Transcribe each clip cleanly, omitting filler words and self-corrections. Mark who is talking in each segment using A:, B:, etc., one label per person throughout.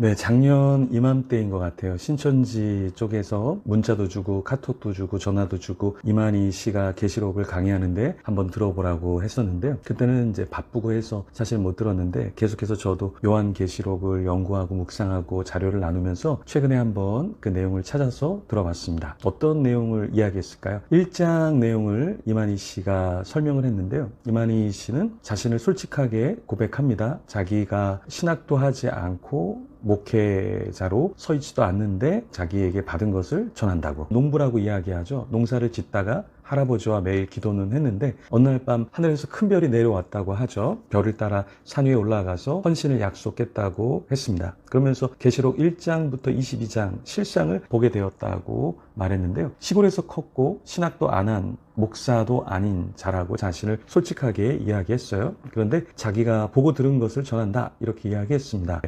A: 네, 작년 이맘때인 것 같아요. 신천지 쪽에서 문자도 주고 카톡도 주고 전화도 주고 이만희 씨가 계시록을 강의하는데 한번 들어보라고 했었는데요. 그때는 이제 바쁘고 해서 사실 못 들었는데 계속해서 저도 요한 계시록을 연구하고 묵상하고 자료를 나누면서 최근에 한번 그 내용을 찾아서 들어봤습니다. 어떤 내용을 이야기했을까요? 1장 내용을 이만희 씨가 설명을 했는데요. 이만희 씨는 자신을 솔직하게 고백합니다. 자기가 신학도 하지 않고 목회자로 서 있지도 않는데 자기에게 받은 것을 전한다고. 농부라고 이야기하죠. 농사를 짓다가 할아버지와 매일 기도는 했는데 어느 날 밤 하늘에서 큰 별이 내려왔다고 하죠. 별을 따라 산 위에 올라가서 헌신을 약속했다고 했습니다. 그러면서 계시록 1장부터 22장 실상을 보게 되었다고 말했는데요. 시골에서 컸고 신학도 안 한 목사도 아닌 자라고 자신을 솔직하게 이야기했어요. 그런데 자기가 보고 들은 것을 전한다 이렇게 이야기했습니다.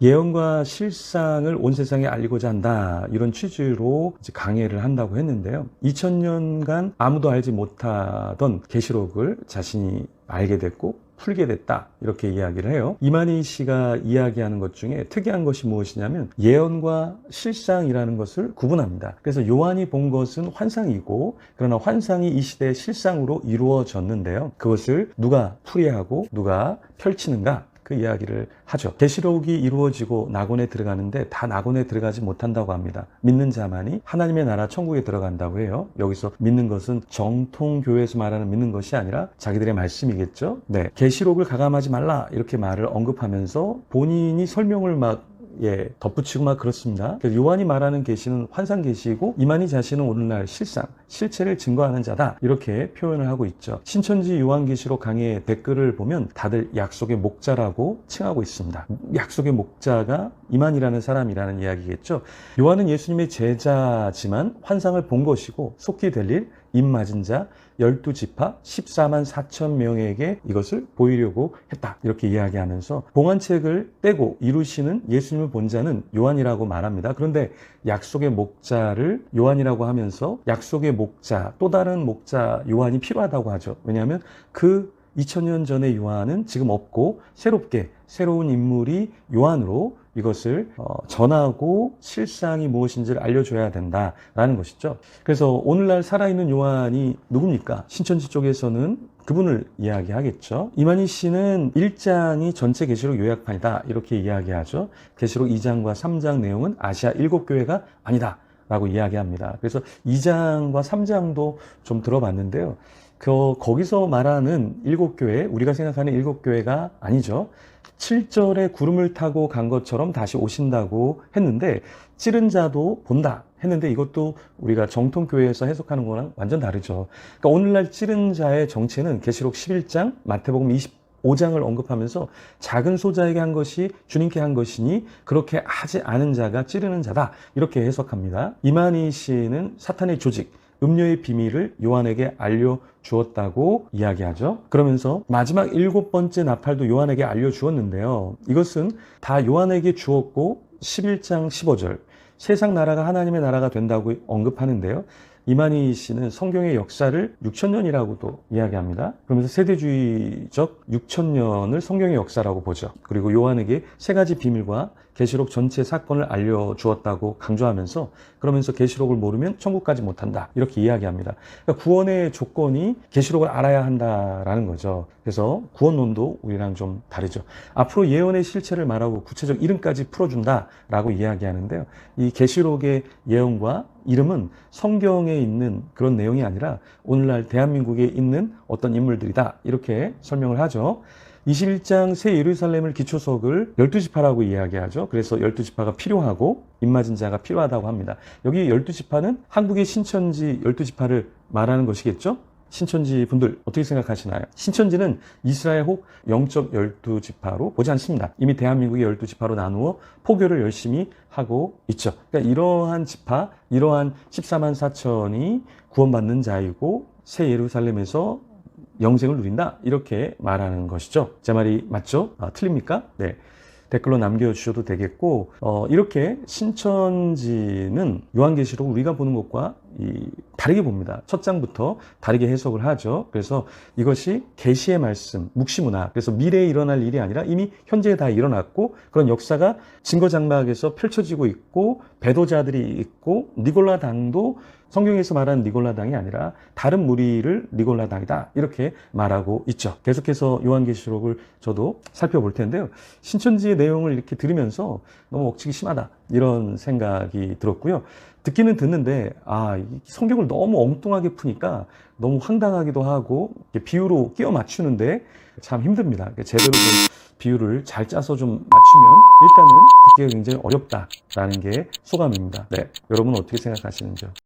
A: 예언과 실상을 온 세상에 알리고자 한다 이런 취지로 이제 강해를 한다고 했는데요. 2000년간 아무도 알지 못하던 계시록을 자신이 알게 됐고 풀게 됐다 이렇게 이야기를 해요. 이만희 씨가 이야기하는 것 중에 특이한 것이 무엇이냐면 예언과 실상이라는 것을 구분합니다. 그래서 요한이 본 것은 환상이고 그러나 환상이 이 시대의 실상으로 이루어졌는데요. 그것을 누가 풀이하고 누가 펼치는가 그 이야기를 하죠. 계시록이 이루어지고 낙원에 들어가는데 다 낙원에 들어가지 못한다고 합니다. 믿는 자만이 하나님의 나라 천국에 들어간다고 해요. 여기서 믿는 것은 정통교회에서 말하는 믿는 것이 아니라 자기들의 말씀이겠죠. 네, 계시록을 가감하지 말라 이렇게 말을 언급하면서 본인이 설명을 덧붙이고 막 그렇습니다. 요한이 말하는 계시는 환상 계시이고 이만희 자신은 오늘날 실상, 실체를 증거하는 자다 이렇게 표현을 하고 있죠. 신천지 요한계시록 강의 댓글을 보면 다들 약속의 목자라고 칭하고 있습니다. 약속의 목자가 이만희라는 사람이라는 이야기겠죠. 요한은 예수님의 제자지만 환상을 본 것이고 속히 될 일, 입 맞은 자 12지파 14만 4천 명에게 이것을 보이려고 했다 이렇게 이야기하면서 봉안책을 떼고 이루시는 예수님을 본 자는 요한이라고 말합니다. 그런데 약속의 목자를 요한이라고 하면서 약속의 목자 또 다른 목자 요한이 필요하다고 하죠. 왜냐하면 그 2000년 전의 요한은 지금 없고 새로운 인물이 요한으로 이것을 전하고 실상이 무엇인지를 알려줘야 된다라는 것이죠. 그래서 오늘날 살아있는 요한이 누굽니까? 신천지 쪽에서는 그분을 이야기하겠죠. 이만희 씨는 1장이 전체 계시록 요약판이다 이렇게 이야기하죠. 계시록 2장과 3장 내용은 아시아 7교회가 아니다 라고 이야기합니다. 그래서 2장과 3장도 좀 들어봤는데요. 거기서 말하는 7교회, 우리가 생각하는 7교회가 아니죠. 7절에 구름을 타고 간 것처럼 다시 오신다고 했는데 찌른 자도 본다 했는데 이것도 우리가 정통교회에서 해석하는 거랑 완전 다르죠. 그러니까 오늘날 찌른 자의 정체는 계시록 11장, 마태복음 25장을 언급하면서 작은 소자에게 한 것이 주님께 한 것이니 그렇게 하지 않은 자가 찌르는 자다 이렇게 해석합니다. 이만희 씨는 사탄의 조직, 음료의 비밀을 요한에게 알려주었다고 이야기하죠. 그러면서 마지막 7번째 나팔도 요한에게 알려주었는데요. 이것은 다 요한에게 주었고 11장 15절 세상 나라가 하나님의 나라가 된다고 언급하는데요. 이만희 씨는 성경의 역사를 6000년이라고도 이야기합니다. 그러면서 세대주의적 6000년을 성경의 역사라고 보죠. 그리고 요한에게 3가지 비밀과 계시록 전체 사건을 알려주었다고 강조하면서 그러면서 계시록을 모르면 천국까지 못한다 이렇게 이야기합니다. 그러니까 구원의 조건이 계시록을 알아야 한다라는 거죠. 그래서 구원론도 우리랑 좀 다르죠. 앞으로 예언의 실체를 말하고 구체적 이름까지 풀어준다라고 이야기하는데요. 이 계시록의 예언과 이름은 성경에 있는 그런 내용이 아니라 오늘날 대한민국에 있는 어떤 인물들이다 이렇게 설명을 하죠. 21장 새 예루살렘을 기초석을 12지파라고 이야기하죠. 그래서 12지파가 필요하고 입맞은 자가 필요하다고 합니다. 여기 12지파는 한국의 신천지 12지파를 말하는 것이겠죠. 신천지 분들 어떻게 생각하시나요? 신천지는 이스라엘 혹 영적 12지파로 보지 않습니다. 이미 대한민국의 12지파로 나누어 포교를 열심히 하고 있죠. 그러니까 이러한 지파, 이러한 14만 4천이 구원받는 자이고 새 예루살렘에서 영생을 누린다 이렇게 말하는 것이죠. 제 말이 맞죠? 틀립니까? 네. 댓글로 남겨주셔도 되겠고 이렇게 신천지는 요한계시록 우리가 보는 것과 다르게 봅니다. 첫 장부터 다르게 해석을 하죠. 그래서 이것이 계시의 말씀, 묵시문학. 그래서 미래에 일어날 일이 아니라 이미 현재에 다 일어났고 그런 역사가 증거장막에서 펼쳐지고 있고 배도자들이 있고 니골라 당도 성경에서 말하는 니골라 당이 아니라 다른 무리를 니골라 당이다 이렇게 말하고 있죠. 계속해서 요한계시록을 저도 살펴볼 텐데요. 신천지의 내용을 이렇게 들으면서 너무 억측이 심하다 이런 생각이 들었고요. 듣기는 듣는데 이 성경을 너무 엉뚱하게 푸니까 너무 황당하기도 하고 비유로 끼워 맞추는데 참 힘듭니다. 제대로 좀 비유를 잘 짜서 좀 맞추면 일단은 듣기가 굉장히 어렵다라는 게 소감입니다. 네, 여러분은 어떻게 생각하시는지요?